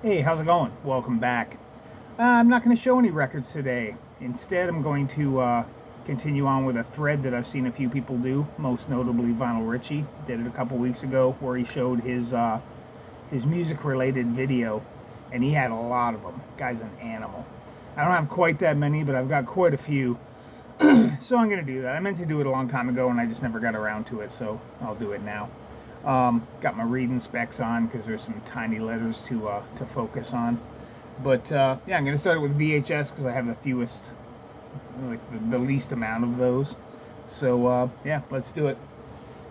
Hey, how's it going? Welcome back. I'm not going to show any records today. Instead, I'm going to continue on with a thread that I've seen a few people do, most notably Vinyl Richie. Did it a couple weeks ago where he showed his music-related video, and he had a lot of them. Guy's an animal. I don't have quite that many, but I've got quite a few. So I'm going to do that. I meant to do it a long time ago, and I just never got around to it, so I'll do it now. Got my reading specs on because there's some tiny letters to focus on. But yeah, I'm going to start with VHS because I have the fewest, like the least amount of those. So yeah, let's do it.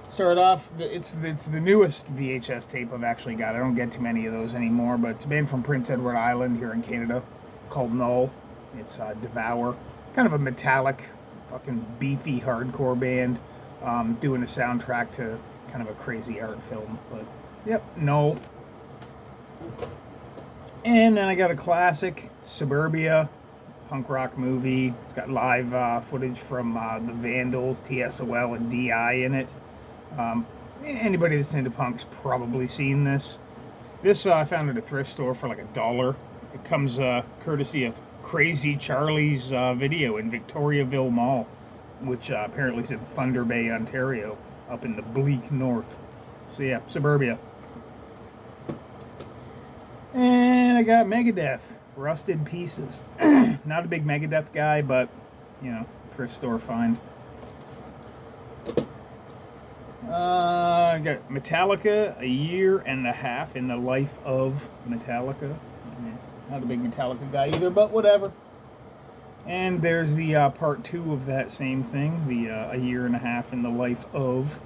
Start off, it's the newest VHS tape I've actually got. I don't get too many of those anymore, but it's a band from Prince Edward Island here in Canada called Null. It's Devour, kind of a metallic, fucking beefy hardcore band, doing a soundtrack to kind of a crazy art film. But yep, Null. And then I got a classic, Suburbia, punk rock movie. It's got live footage from the Vandals, TSOL, and DI in it. Anybody that's into punk's probably seen this. This I found at a thrift store for like $1. It comes courtesy of Crazy Charlie's video in Victoriaville Mall, which apparently is in Thunder Bay, Ontario, up in the bleak north. So yeah, Suburbia. And I got Megadeth, Rusted Pieces. Not a big Megadeth guy, but, you know, thrift store find. I got Metallica, A Year and a Half in the Life of Metallica. Not a big Metallica guy either, but whatever. And there's the part 2 of that same thing, the A Year and a Half in the Life of.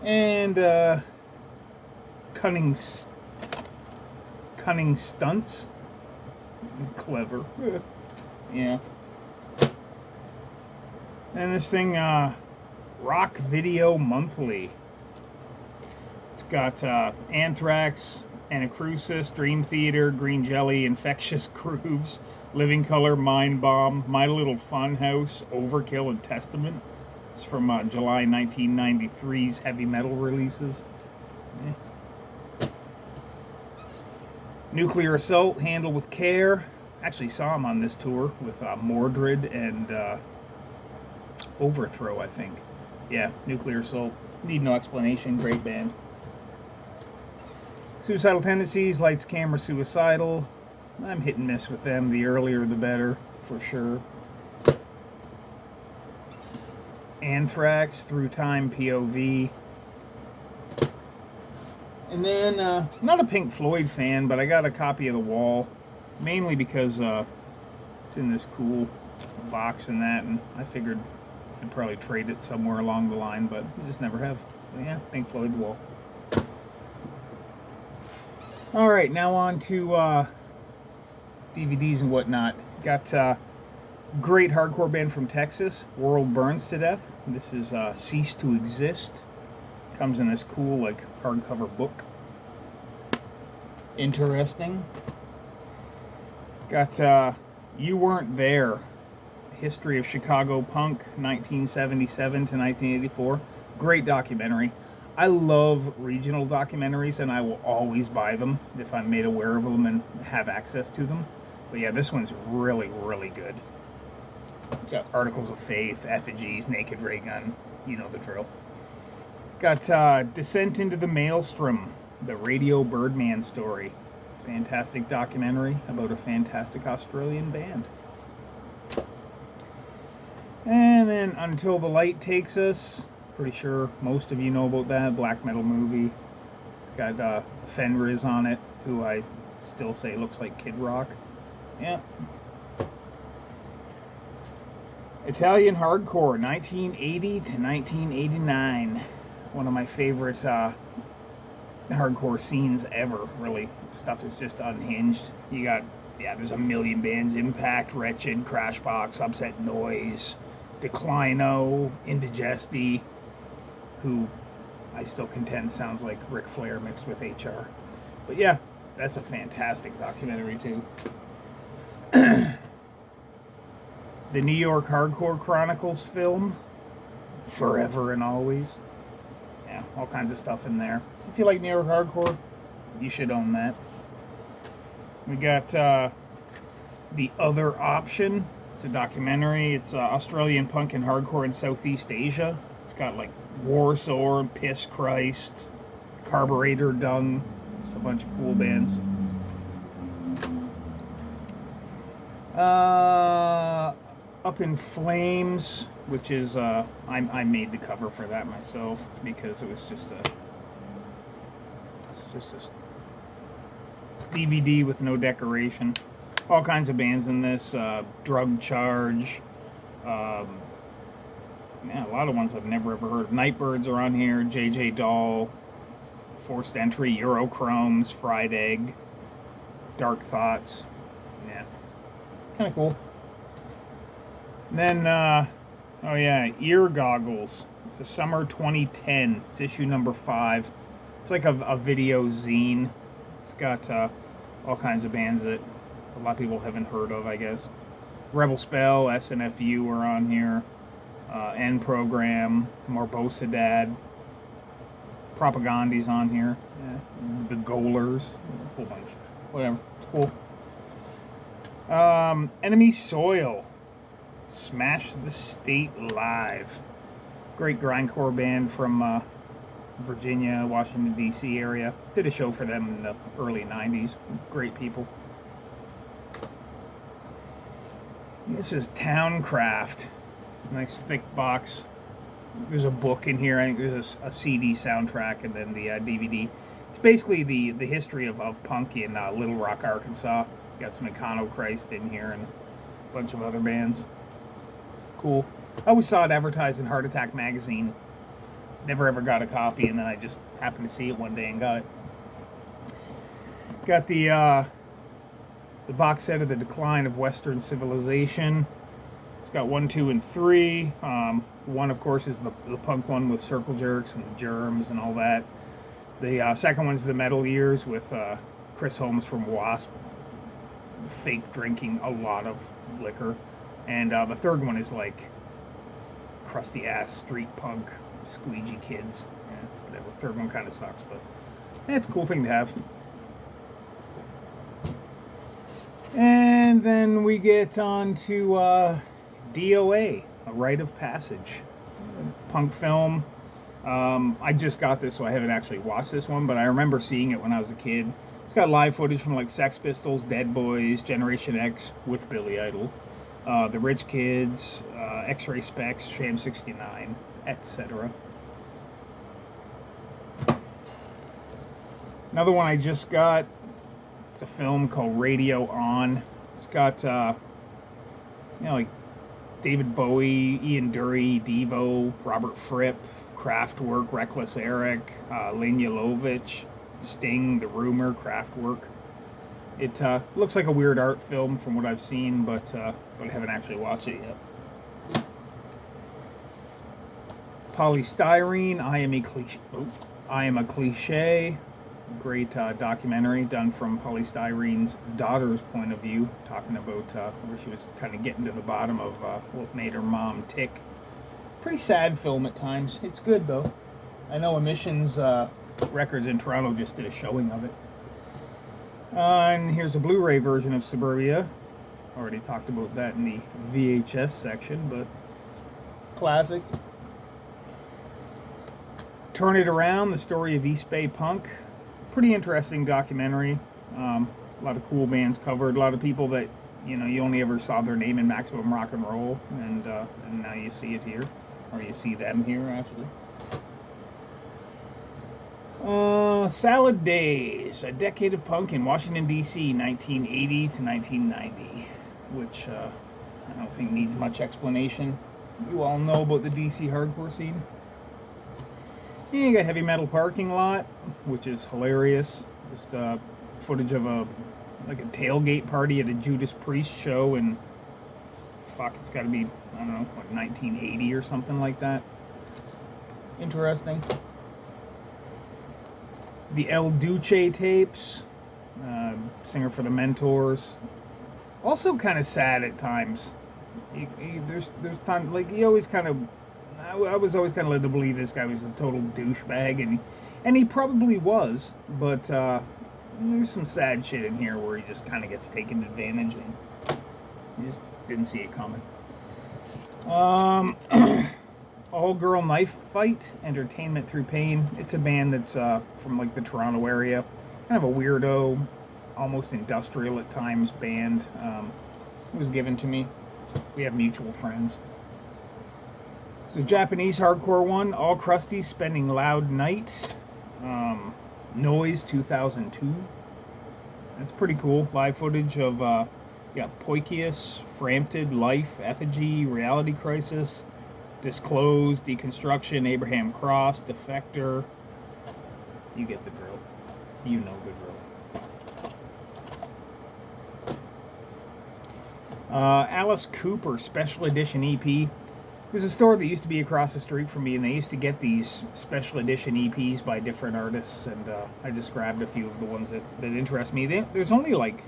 And Cunning Stunts. Clever. Yeah. And this thing, Rock Video Monthly. It's got Anthrax, Anacrusis, Dream Theater, Green Jelly, Infectious Grooves, Living Color, Mind Bomb, My Little Funhouse, Overkill, and Testament. It's from July 1993's heavy metal releases. Nuclear Assault, Handle with Care. Actually saw him on this tour with Mordred and Overthrow, I think. Yeah, Nuclear Assault. Need no explanation. Great band. Suicidal Tendencies, Lights, Camera, Suicidal. I'm hit and miss with them. The earlier the better, for sure. Anthrax, Through Time, POV. And then, not a Pink Floyd fan, but I got a copy of The Wall, mainly because it's in this cool box and that, and I figured I'd probably trade it somewhere along the line, but I just never have. But yeah, Pink Floyd, The Wall. Alright, now on to DVDs and whatnot. Got great hardcore band from Texas, World Burns to Death. This is Cease to Exist. Comes in this cool, like, hardcover book. Interesting. Got You Weren't There. History of Chicago Punk, 1977 to 1984. Great documentary. I love regional documentaries, and I will always buy them if I'm made aware of them and have access to them. But yeah, this one's really, really good. Got Articles of Faith, Effigies, Naked Ray Gun. You know the drill. Got Descent into the Maelstrom, the Radio Birdman story. Fantastic documentary about a fantastic Australian band. And then Until the Light Takes Us. Pretty sure most of you know about that. Black metal movie. It's got Fenriz on it, who I still say looks like Kid Rock. Yeah. Italian Hardcore, 1980 to 1989. One of my favorite hardcore scenes ever, really. Stuff that's just unhinged. You got, yeah, there's a million bands. Impact, Wretched, Crashbox, Upset Noise, Declino, Indigesti, who I still contend sounds like Ric Flair mixed with HR. But yeah, that's a fantastic documentary too. The New York Hardcore Chronicles film, Forever and Always. Yeah, all kinds of stuff in there. If you like New York Hardcore, You should own that. We got The Other Option. It's a documentary. It's Australian punk and hardcore in Southeast Asia. It's got like Warsaw, Piss Christ, Carburetor Dung. Just a bunch of cool bands. Up in Flames, which is I made the cover for that myself because it was just a DVD with no decoration. All kinds of bands in this. Drug Charge. A lot of ones I've never ever heard of. Nightbirds are on here. JJ Doll. Forced Entry. Eurochromes. Fried Egg. Dark Thoughts. Yeah. Kind of cool. And then, oh yeah, Ear Goggles. It's a summer 2010. It's issue number 5. It's like a video zine. It's got all kinds of bands that a lot of people haven't heard of, I guess. Rebel Spell, SNFU are on here. N Program, Morbosa Dad. Propagandi's on here. Yeah. The Goalers. A whole bunch. Whatever. It's cool. Enemy Soil. Smash the State Live. Great grindcore band from Virginia, Washington, D.C. area. Did a show for them in the early 90s. Great people. This is Towncraft. It's a nice thick box. There's a book in here. I think there's a CD soundtrack and then the DVD. It's basically the history of punk in Little Rock, Arkansas. Got some Iconochrist in here and a bunch of other bands. Cool. I always saw it advertised in Heart Attack magazine. Never ever got a copy, and then I just happened to see it one day and got it. Got the box set of The Decline of Western Civilization. It's got 1, 2, and 3. One, of course, is the punk one with Circle Jerks and the Germs and all that. The second one's the Metal Years with Chris Holmes from Wasp, fake drinking a lot of liquor. And the third one is like crusty ass street punk squeegee kids. Yeah, whatever. Third one kind of sucks, but it's a cool thing to have. And then we get on to DOA, A Rite of Passage, punk film. I just got this, so I haven't actually watched this one, but I remember seeing it when I was a kid. It's got live footage from like Sex Pistols, Dead Boys, Generation X with Billy Idol, The Rich Kids, X-Ray Specs, Sham 69, etc. Another one I just got, it's a film called Radio On. It's got, like David Bowie, Ian Dury, Devo, Robert Fripp, Kraftwerk, Reckless Eric, Lane Yalovich, Sting, The Rumor, Kraftwerk. It looks like a weird art film from what I've seen, but I haven't actually watched it yet. Polystyrene, I Am a Cliche. Great documentary done from Polystyrene's daughter's point of view, talking about where she was kind of getting to the bottom of what made her mom tick. Pretty sad film at times. It's good though. I know Emissions Records in Toronto just did a showing of it. And here's a Blu-ray version of Suburbia. Already talked about that in the VHS section, but classic. Turn It Around, the story of East Bay punk. Pretty interesting documentary. A lot of cool bands covered. A lot of people that you only ever saw their name in Maximum Rock and Roll, and now you see it here, or you see them here actually. Salad Days, a decade of punk in Washington D.C., 1980 to 1990, which I don't think needs much explanation. You all know about the D.C. hardcore scene. Yeah, you got Heavy Metal Parking Lot, which is hilarious. Just footage of a tailgate party at a Judas Priest show in, it's got to be, I don't know, like 1980 or something like that. Interesting. The El Duce tapes, singer for the Mentors. Also kind of sad at times. There's times, like, he always kind of, I was always kind of led to believe this guy was a total douchebag, and he probably was, but there's some sad shit in here where he just kind of gets taken advantage and you just didn't see it coming. All Girl Knife Fight, Entertainment Through Pain. It's a band that's from like the Toronto area. Kind of a weirdo, almost industrial at times band. It was given to me. We have mutual friends. It's a Japanese hardcore one. All Crusty, Spending Loud Night. Noise 2002. That's pretty cool. Live footage of Poikius, Frampted, Life, Effigy, Reality Crisis, Disclosed, Deconstruction, Abraham Cross, Defector. You get the drill. You know the drill. Alice Cooper Special Edition EP. There's a store that used to be across the street from me, and they used to get these special edition EPs by different artists, and I just grabbed a few of the ones that interest me. There's only like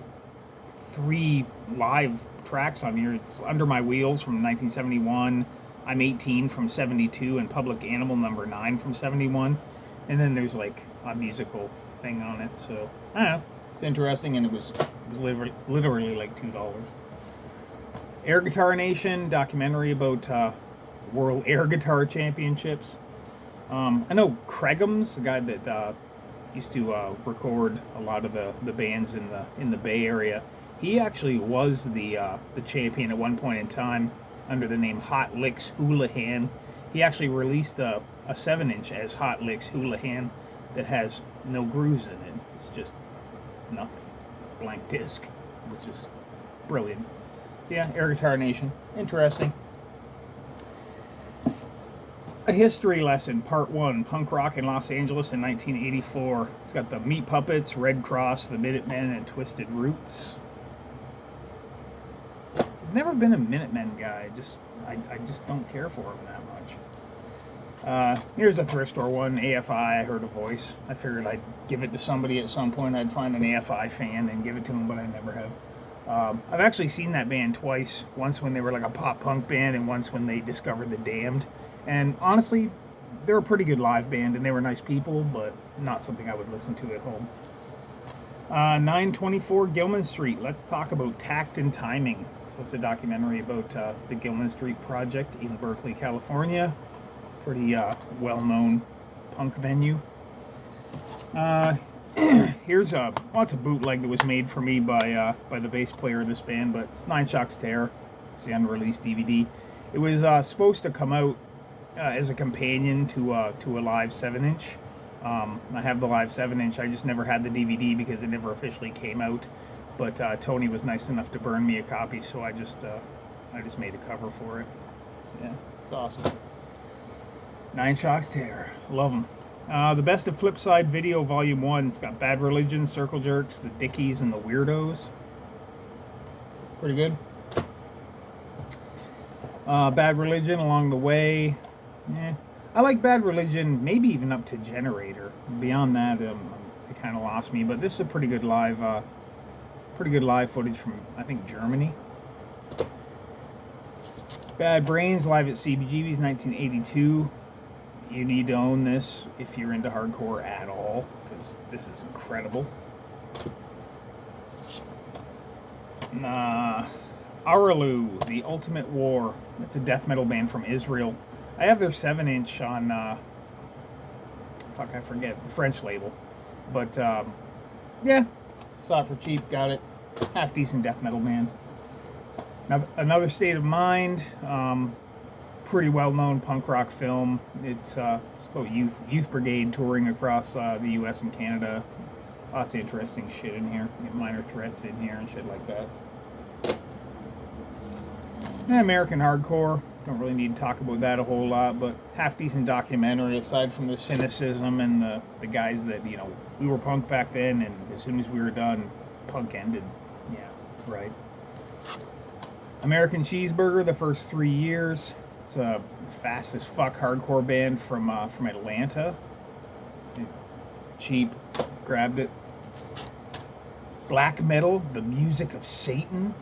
3 live tracks on here. It's Under My Wheels from 1971, I'm 18 from 72, and Public Animal Number 9 from 71. And then there's like a musical thing on it, so I don't know. It's interesting, and it was literally like $2. Air Guitar Nation, documentary about World Air Guitar Championships. I know Cregham's, the guy that used to record a lot of the bands in the Bay Area. He actually was the champion at one point in time under the name Hot Licks Houlihan. He actually released a 7-inch as Hot Licks Houlihan that has no grooves in it. It's just nothing, blank disc, which is brilliant. Yeah, Air Guitar Nation, interesting. A History Lesson, Part 1, Punk Rock in Los Angeles in 1984. It's got the Meat Puppets, Red Cross, the Minutemen, and Twisted Roots. I've never been a Minutemen guy. I just don't care for them that much. Here's a thrift store one, AFI. I heard a voice. I figured I'd give it to somebody at some point. I'd find an AFI fan and give it to them, but I never have. I've actually seen that band twice. Once when they were like a pop punk band, and once when they discovered the Damned. And honestly, they're a pretty good live band, and they were nice people, but not something I would listen to at home. 924 Gilman Street. Let's talk about tact and timing. So it's a documentary about the Gilman Street Project in Berkeley, California. Pretty well-known punk venue. Here's it's a bootleg that was made for me by the bass player of this band, but it's Nine Shocks Tear. It's the unreleased DVD. It was supposed to come out as a companion to a live 7-inch. I have the live 7-inch. I just never had the DVD because it never officially came out. But Tony was nice enough to burn me a copy, so I just made a cover for it. So, yeah, it's awesome. Nine Shocks Tear, love them. The Best of Flipside Video Volume 1. It's got Bad Religion, Circle Jerks, the Dickies, and the Weirdos. Pretty good. Bad Religion, Along the Way. I like Bad Religion, maybe even up to Generator. Beyond that, it kind of lost me. But this is a pretty good live footage from, I think, Germany. Bad Brains, live at CBGB's 1982. You need to own this if you're into hardcore at all, because this is incredible. Aralu, The Ultimate War. It's a death metal band from Israel. I have their 7-inch on, I forget, the French label. But, yeah, saw it for cheap, got it. Half decent death metal band. Now, Another State of Mind. Pretty well-known punk rock film. It's about youth brigade touring across the U.S. and Canada. Lots of interesting shit in here. You get Minor Threats in here and shit like that. And American Hardcore. Don't really need to talk about that a whole lot, but half-decent documentary aside from the cynicism and the guys that, we were punk back then, and as soon as we were done, punk ended. Yeah, right. American Cheeseburger, the first 3 years. It's a fast as fuck hardcore band from Atlanta. Cheap, grabbed it. Black Metal, the Music of Satan.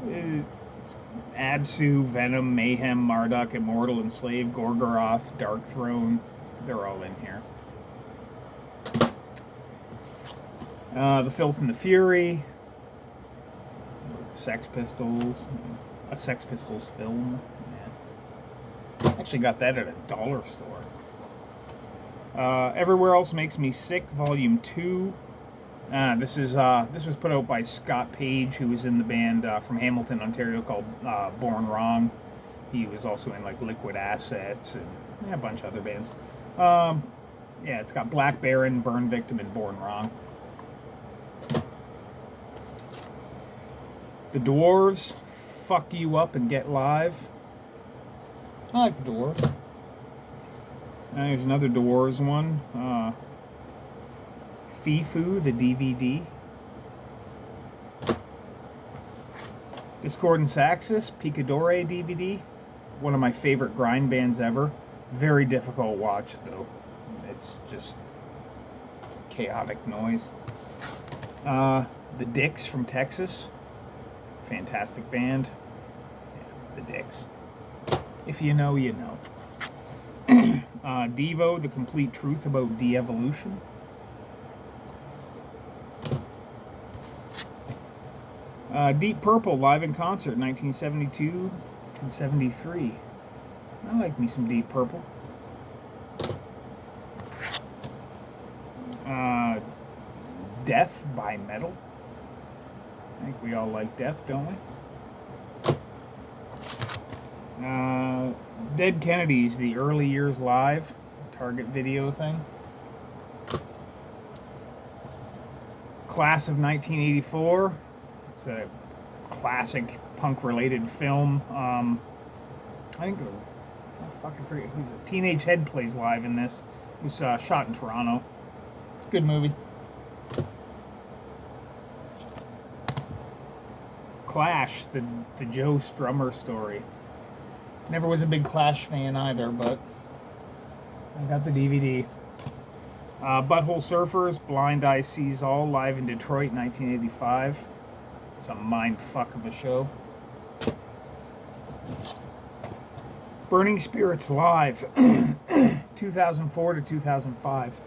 It's Absu, Venom, Mayhem, Marduk, Immortal, Enslaved, Gorgoroth, Dark Throne. They're all in here. The Filth and the Fury, Sex Pistols, a Sex Pistols film. Yeah. Actually got that at a dollar store. Everywhere Else Makes Me Sick, Volume 2. This was put out by Scott Page, who was in the band from Hamilton, Ontario, called Born Wrong. He was also in like Liquid Assets and a bunch of other bands. Yeah, it's got Black Baron, Burn Victim, and Born Wrong. The Dwarves, Fuck You Up and Get Live. I like the Dwarves. There's another Dwarves one. Fifu, the DVD. Discordance Axis, Picadore DVD. One of my favorite grind bands ever. Very difficult watch though. It's just chaotic noise. The Dicks from Texas. Fantastic band. Yeah, the Dicks. If you know, you know. Devo, The Complete Truth About De-Evolution. Deep Purple, live in concert, 1972 and 73. I like me some Deep Purple. Death by Metal. I think we all like Death, don't we? Dead Kennedys, The Early Years Live, Target video thing. Class of 1984. It's a classic punk-related film. I think I forget who's a Teenage Head plays live in this. It was shot in Toronto. Good movie. Clash, the Joe Strummer story. Never was a big Clash fan either, but I got the DVD. Butthole Surfers, Blind Eye Sees All, live in Detroit, 1985. It's a mind fuck of a show. Burning Spirits live, 2004 to 2005.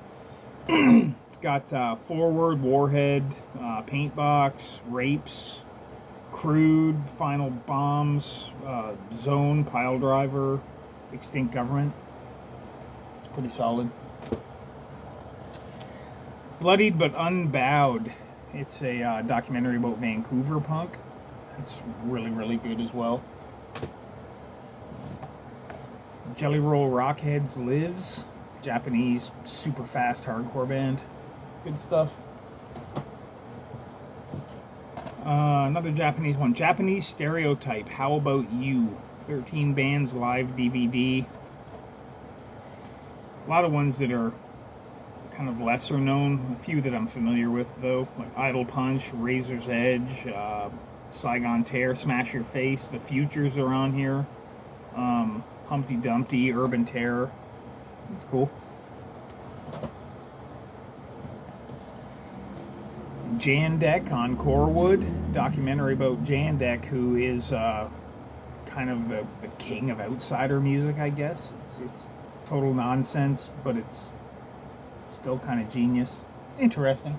It's got Forward, Warhead, Paintbox, Rapes, Crude, Final Bombs, Zone, Piledriver, Extinct Government. It's pretty solid. Bloodied but Unbowed. It's a documentary about Vancouver punk. It's really, really good as well. Jelly Roll Rockheads Lives. Japanese super fast hardcore band. Good stuff. Another Japanese one. Japanese Stereotype, How About You? 13 bands live DVD. A lot of ones that are kind of lesser known. A few that I'm familiar with though, like Idle Punch, Razor's Edge, Saigon Tear, Smash Your Face. The Futures are on here. Humpty Dumpty, Urban Terror. That's cool. Jandek on Corewood, documentary about Jandek, who is kind of the king of outsider music, I guess. It's total nonsense, but it's still kind of genius. Interesting.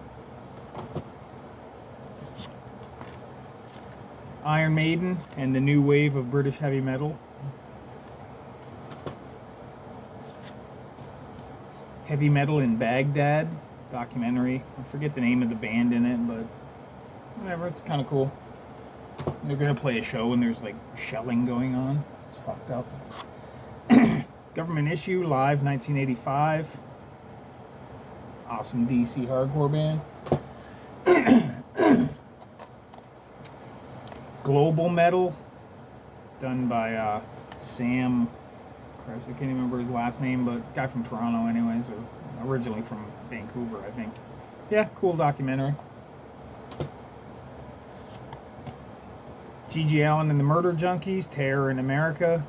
Iron Maiden and the new wave of British heavy metal. Heavy Metal in Baghdad documentary. I forget the name of the band in it, but whatever, it's kind of cool. They're gonna play a show and there's like shelling going on. It's fucked up. Government Issue live 1985. Awesome DC hardcore band. Global Metal, done by Sam. Christ, I can't even remember his last name, but guy from Toronto, anyways, or originally from Vancouver, I think. Yeah, cool documentary. G.G. Allen and the Murder Junkies, Terror in America.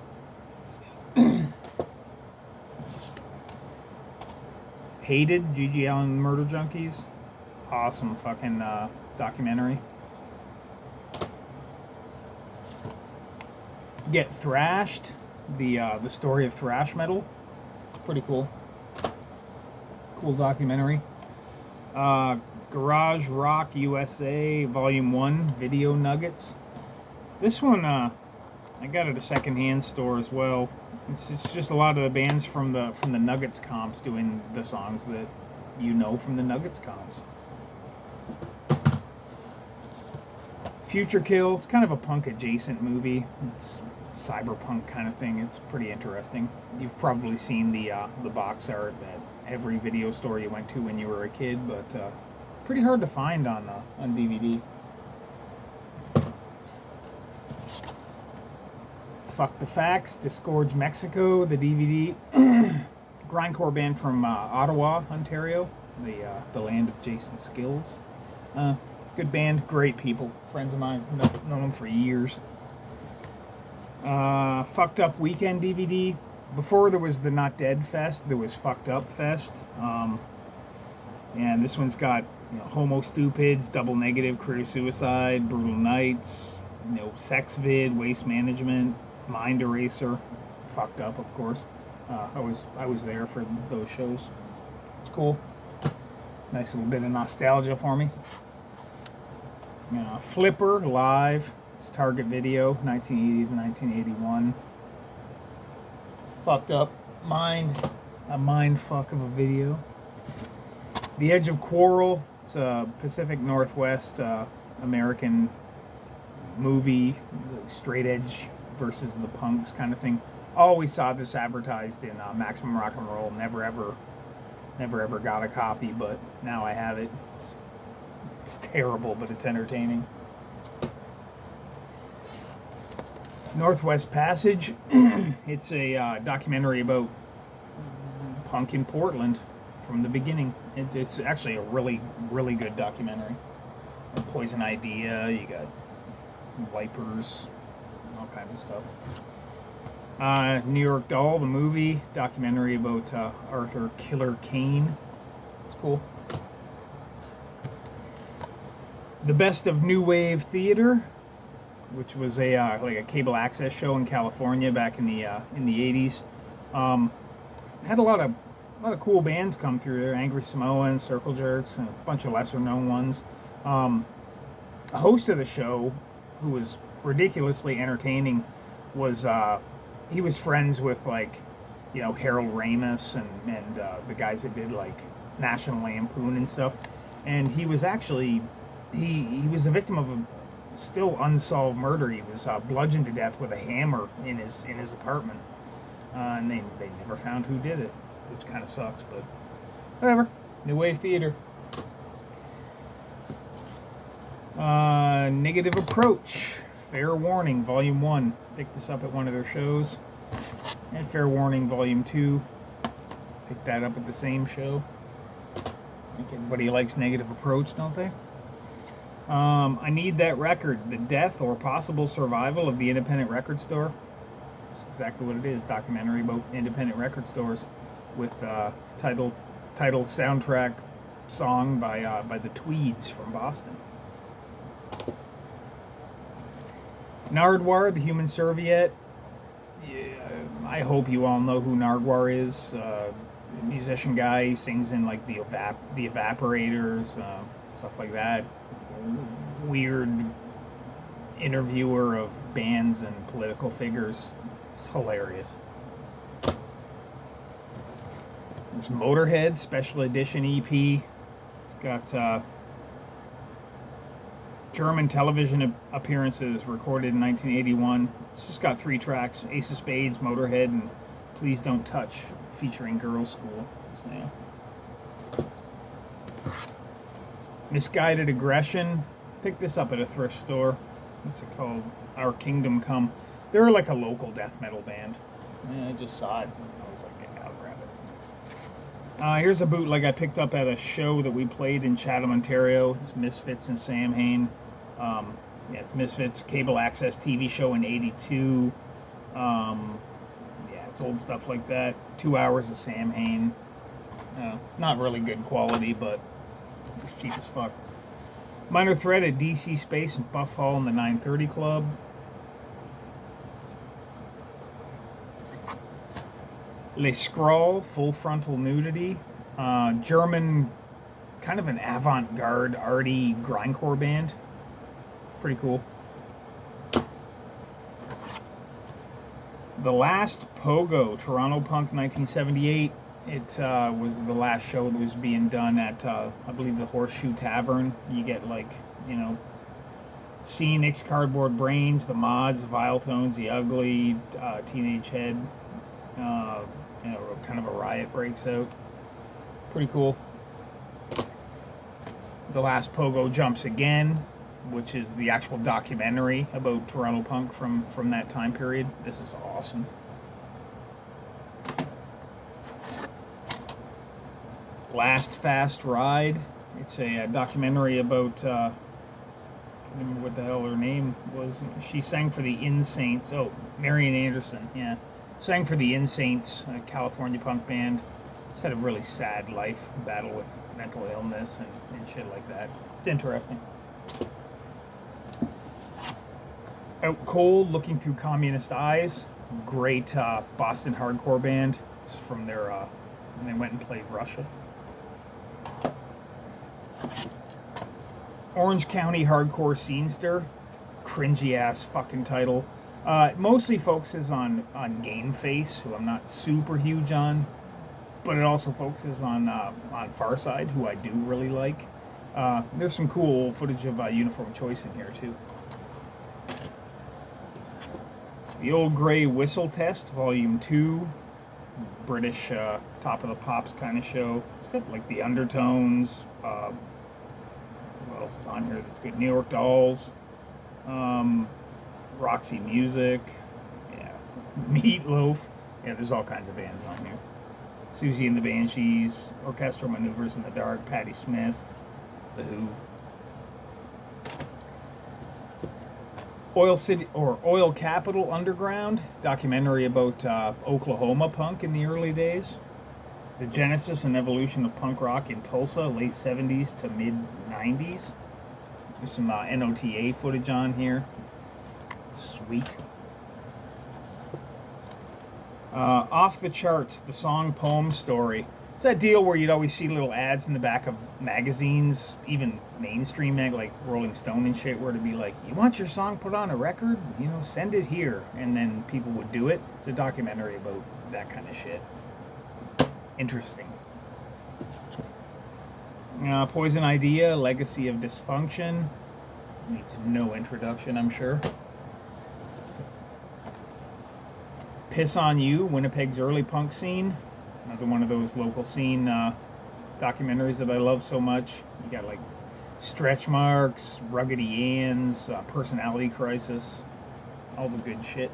Hated, G.G. Allen and the Murder Junkies. Awesome fucking documentary. Get Thrashed, the story of thrash metal. It's pretty cool. Cool documentary. Garage Rock USA Volume 1 Video Nuggets. This one, I got at a secondhand store as well. It's just a lot of the bands from the Nuggets comps doing the songs that you know from the Nuggets comps. Future Kill, it's kind of a punk adjacent movie. It's cyberpunk kind of thing. It's pretty interesting. You've probably seen the box art at every video store you went to when you were a kid, but pretty hard to find on DVD. Fuck the Facts, Disgorge Mexico, the DVD. Grindcore band from Ottawa, Ontario, the land of Jason Skills. Good band, great people, friends of mine, known them for years. Fucked Up Weekend DVD. Before there was the Not Dead Fest, there was Fucked Up Fest. And this one's got Homo Stupids, Double Negative, Career Suicide, Brutal Nights, Sex Vid, Waste Management, Mind Eraser, Fucked Up, of course. I was there for those shows. It's cool. Nice little bit of nostalgia for me. Flipper Live. It's Target Video, 1980 to 1981. Fucked Up Mind. A mind fuck of a video. The Edge of Quarrel. It's a Pacific Northwest American movie, straight edge versus the punks kind of thing. Always saw this advertised in Maximum Rock and Roll. Never ever got a copy, but now I have it. It's terrible, but it's entertaining. Northwest Passage. It's a documentary about punk in Portland from the beginning. It's actually a really, really good documentary. Poison Idea, you got Vipers, all kinds of stuff. New York Doll, the movie, documentary about Arthur Killer Kane. It's cool. The Best of New Wave Theater, which was a like a cable access show in California back in the 80s. Had a lot of cool bands come through there. Angry Samoans, Circle Jerks, and a bunch of lesser known ones. A host of the show, who was ridiculously entertaining, was he was friends with Harold Ramis and the guys that did like National Lampoon and stuff. And he was actually he was the victim of a still unsolved murder. He was bludgeoned to death with a hammer in his apartment, and they never found who did it, which kind of sucks, but whatever. New Wave Theater. Negative Approach, Fair Warning, Volume 1. Picked this up at one of their shows. And Fair Warning, Volume 2. Picked that up at the same show. I think everybody likes Negative Approach, don't they? I Need That Record, The Death or Possible Survival of the Independent Record Store. That's exactly what it is, documentary about independent record stores with title soundtrack song by the Tweeds from Boston. Nardwuar, The Human Serviette. Yeah, I hope you all know who Nardwuar is. A musician guy. He sings in like the Evaporators, stuff like that. Weird interviewer of bands and political figures. It's hilarious. There's Motorhead Special Edition EP. It's got German television appearances recorded in 1981. It's just got 3 tracks: Ace of Spades, Motorhead, and Please Don't Touch, featuring Girls' School. So, yeah. Misguided Aggression. Picked this up at a thrift store. What's it called? Our Kingdom Come. They're like a local death metal band. I just saw it. I was like, yeah, I'll grab it. Here's a bootleg I picked up at a show that we played in Chatham, Ontario. It's Misfits and Samhain. It's Misfits cable access TV show in '82. It's old stuff like that. 2 hours of Samhain. It's not really good quality, but it's cheap as fuck. Minor Threat at DC Space and Buff Hall in the 930 Club. Les Scrawl, Full Frontal Nudity. German kind of an avant-garde, arty grindcore band. Pretty cool. The Last Pogo, Toronto Punk 1978. It was the last show that was being done at, I believe, the Horseshoe Tavern. You get, like, you know, Scenics, Cardboard Brains, The Mods, Vile Tones, The Ugly, Teenage Head. You know, kind of a riot breaks out. Pretty cool. The Last Pogo Jumps Again, which is the actual documentary about Toronto Punk from that time period. This is awesome. Last Fast Ride. It's a documentary about, I don't remember what the hell her name was. She sang for the InSaints. Oh, Marian Anderson, yeah. Sang for the InSaints, a California punk band. Just had a really sad life, battle with mental illness and shit like that. It's interesting. Out Cold, Looking Through Communist Eyes. Great Boston hardcore band. It's from their, when they went and played Russia. Orange County Hardcore Scenester. Cringy ass fucking title. It mostly focuses on Game Face, who I'm not super huge on, but it also focuses on Farside, who I do really like. There's some cool footage of Uniform Choice in here too. The Old Grey Whistle Test, Volume 2. British Top of the Pops kind of show. It's got like the Undertones. What else is on here that's good? New York Dolls. Roxy Music. Yeah. Meatloaf. Yeah, there's all kinds of bands on here. Susie and the Banshees. Orchestral Maneuvers in the Dark. Patti Smith. The Who. Oil City or Oil Capital Underground, documentary about Oklahoma punk in the early days. The genesis and evolution of punk rock in Tulsa, late 70s to mid 90s. There's some NOTA footage on here. Sweet. Off the Charts, the song Poem Story. It's that deal where you'd always see little ads in the back of magazines, even mainstream like Rolling Stone and shit, where it'd be like, you want your song put on a record? You know, send it here. And then people would do it. It's a documentary about that kind of shit. Interesting. Poison Idea, Legacy of Dysfunction. Needs no introduction, I'm sure. Piss on You, Winnipeg's early punk scene. Another one of those local scene documentaries that I love so much. You got like Stretch Marks, Ruggedy Ann's, Personality Crisis, all the good shit.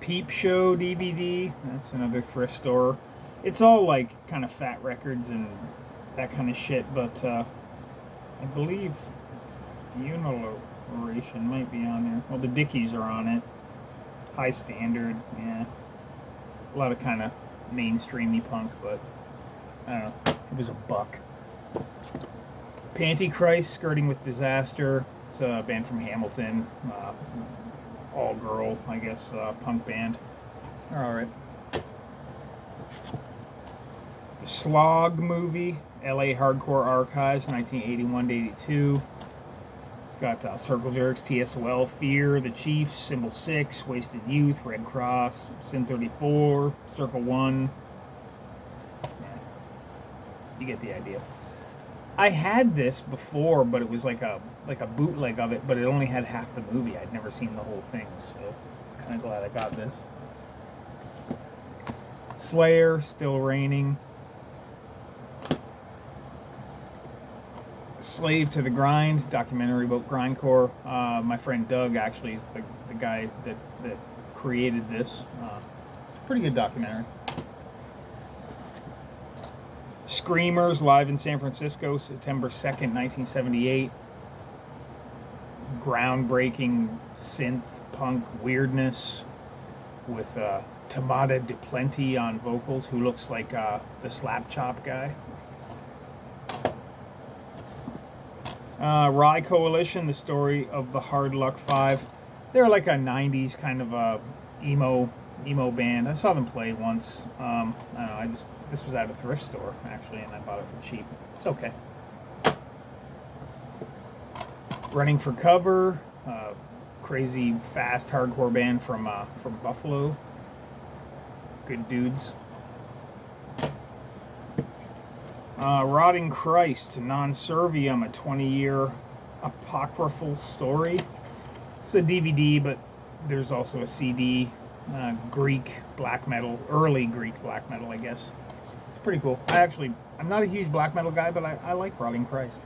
Peep Show DVD, that's another thrift store. It's all like kind of Fat Records and that kind of shit, but I believe Uniloration might be on there. Well, the Dickies are on it. High Standard, yeah. A lot of kind of mainstreamy punk, but I don't know. It was a buck. Pantychrist, Skirting with Disaster. It's a band from Hamilton. All girl, I guess, punk band. They're alright. The Slog movie, LA Hardcore Archives, 1981 to 82. It's got Circle Jerks, TSOL, Fear, The Chiefs, Symbol 6, Wasted Youth, Red Cross, Sin 34, Circle 1. Yeah. You get the idea. I had this before, but it was like a bootleg of it, but it only had half the movie. I'd never seen the whole thing, so kind of glad I got this. Slayer, Still Raining. Slave to the Grind, documentary about grindcore. My friend Doug actually is the guy that created this. It's a pretty good documentary. Screamers, live in San Francisco, September 2nd, 1978. Groundbreaking synth punk weirdness with Tamada Duplanty on vocals, who looks like the Slap Chop guy. Rye Coalition, the story of the Hard Luck Five. They're like a 90s kind of emo band. I saw them play once. I don't know, This was at a thrift store, actually, and I bought it for cheap. It's okay. Running for Cover, crazy fast hardcore band from Buffalo. Good dudes. Rotting Christ, Non Serviam, a 20-year apocryphal story. It's a DVD, but there's also a CD. Greek black metal, early Greek black metal, I guess. It's pretty cool. I'm not a huge black metal guy, but I like Rotting Christ.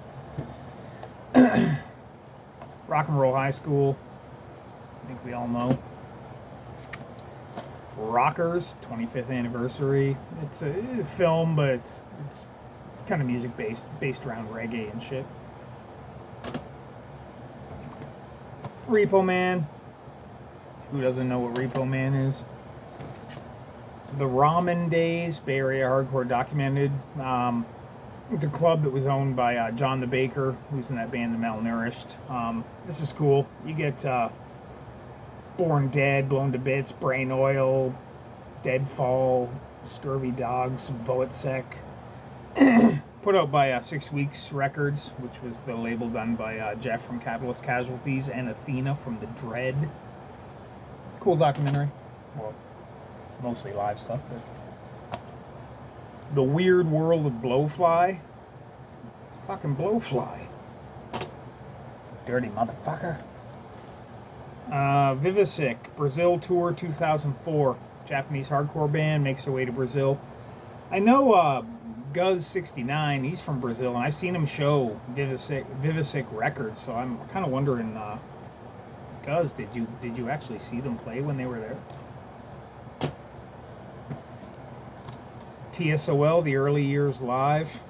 Rock and Roll High School, I think we all know. Rockers, 25th anniversary. It's a film, but it's kind of music based around reggae and shit. Repo Man. Who doesn't know what Repo Man is? The Ramen Days, Bay Area hardcore documented. It's a club that was owned by John the Baker, who's in that band, The Malnourished. This is cool. You get Born Dead, Blown to Bits, Brain Oil, Deadfall, Scurvy Dogs, Voetsec. Put out by 6 Weeks Records, which was the label done by Jeff from Capitalist Casualties and Athena from The Dread. Cool documentary. Well, mostly live stuff, but The Weird World of Blowfly. Fucking Blowfly. Dirty motherfucker. Vivisic, Brazil Tour 2004. Japanese hardcore band makes their way to Brazil. I know Guz69, he's from Brazil, and I've seen him show Vivisic Records, so I'm kind of wondering, Guz, did you actually see them play when they were there? TSOL, The Early Years Live.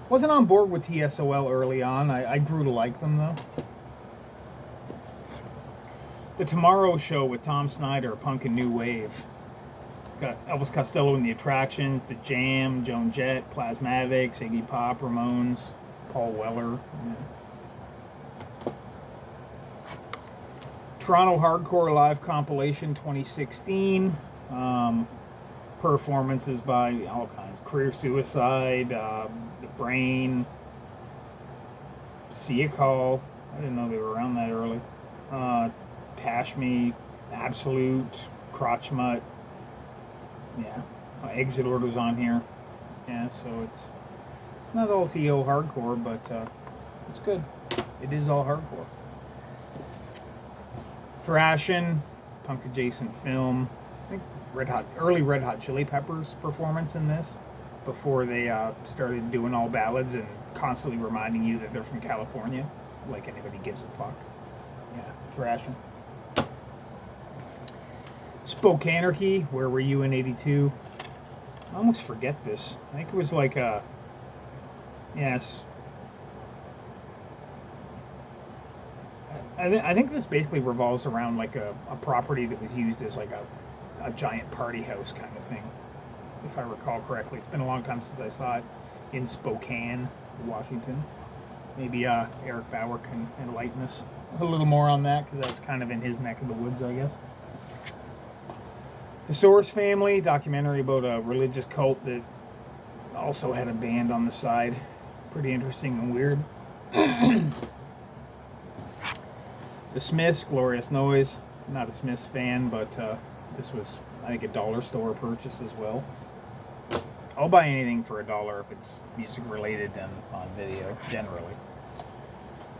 Wasn't on board with TSOL early on. I grew to like them, though. The Tomorrow Show with Tom Snyder, Punk and New Wave. Got Elvis Costello and the Attractions, The Jam, Joan Jett, Plasmatics, Iggy Pop, Ramones, Paul Weller. Yeah. Toronto Hardcore Live Compilation 2016. Performances by all kinds. Career Suicide, The Brain, See a Call. I didn't know they were around that early. Tashme, Absolute, Crotchmut. Yeah, Exit Orders on here. Yeah, so it's not all TO hardcore, but it's good. It is all hardcore. Thrashing, punk adjacent film. I think early Red Hot Chili Peppers performance in this, before they started doing all ballads and constantly reminding you that they're from California, like anybody gives a fuck. Yeah, Thrashing. Spokanarchy, Where Were You in '82? I almost forget this. I think it was like a... Yes. I think this basically revolves around like a property that was used as like a giant party house kind of thing, if I recall correctly. It's been a long time since I saw it in Spokane, Washington. Maybe Eric Bauer can enlighten us a little more on that, because that's kind of in his neck of the woods, I guess. The Source Family, documentary about a religious cult that also had a band on the side. Pretty interesting and weird. The Smiths, Glorious Noise. Not a Smiths fan, but this was, I think, a dollar store purchase as well. I'll buy anything for $1 if it's music related and on video, generally.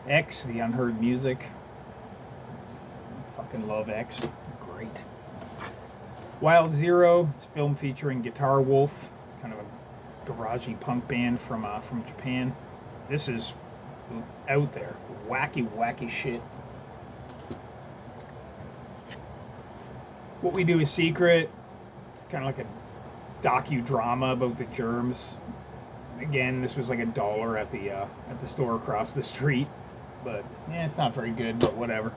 X, The Unheard Music. Fucking love X. Great. Wild Zero, it's a film featuring Guitar Wolf. It's kind of a garagey punk band from Japan. This is out there. Wacky shit. What We Do Is Secret. It's kind of like a docudrama about the germs. Again, this was like $1 at the store across the street. But yeah, it's not very good, but whatever.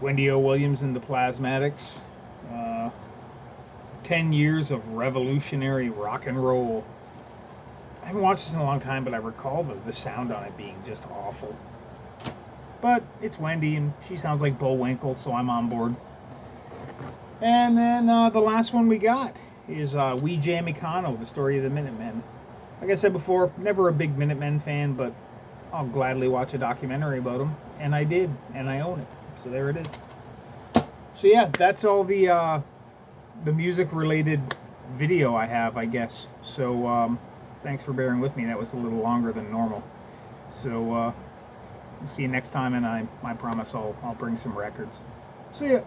Wendy O. Williams and the Plasmatics. 10 years of revolutionary rock and roll. I haven't watched this in a long time, but I recall the sound on it being just awful. But it's Wendy, and she sounds like Bullwinkle, so I'm on board. And then the last one we got is Wee Jay Mikano, The Story of the Minutemen. Like I said before, never a big Minutemen fan, but I'll gladly watch a documentary about them. And I did, and I own it. So there it is. So yeah, that's all the music-related video I have, I guess. So thanks for bearing with me. That was a little longer than normal. So see you next time, and I promise I'll bring some records. See ya.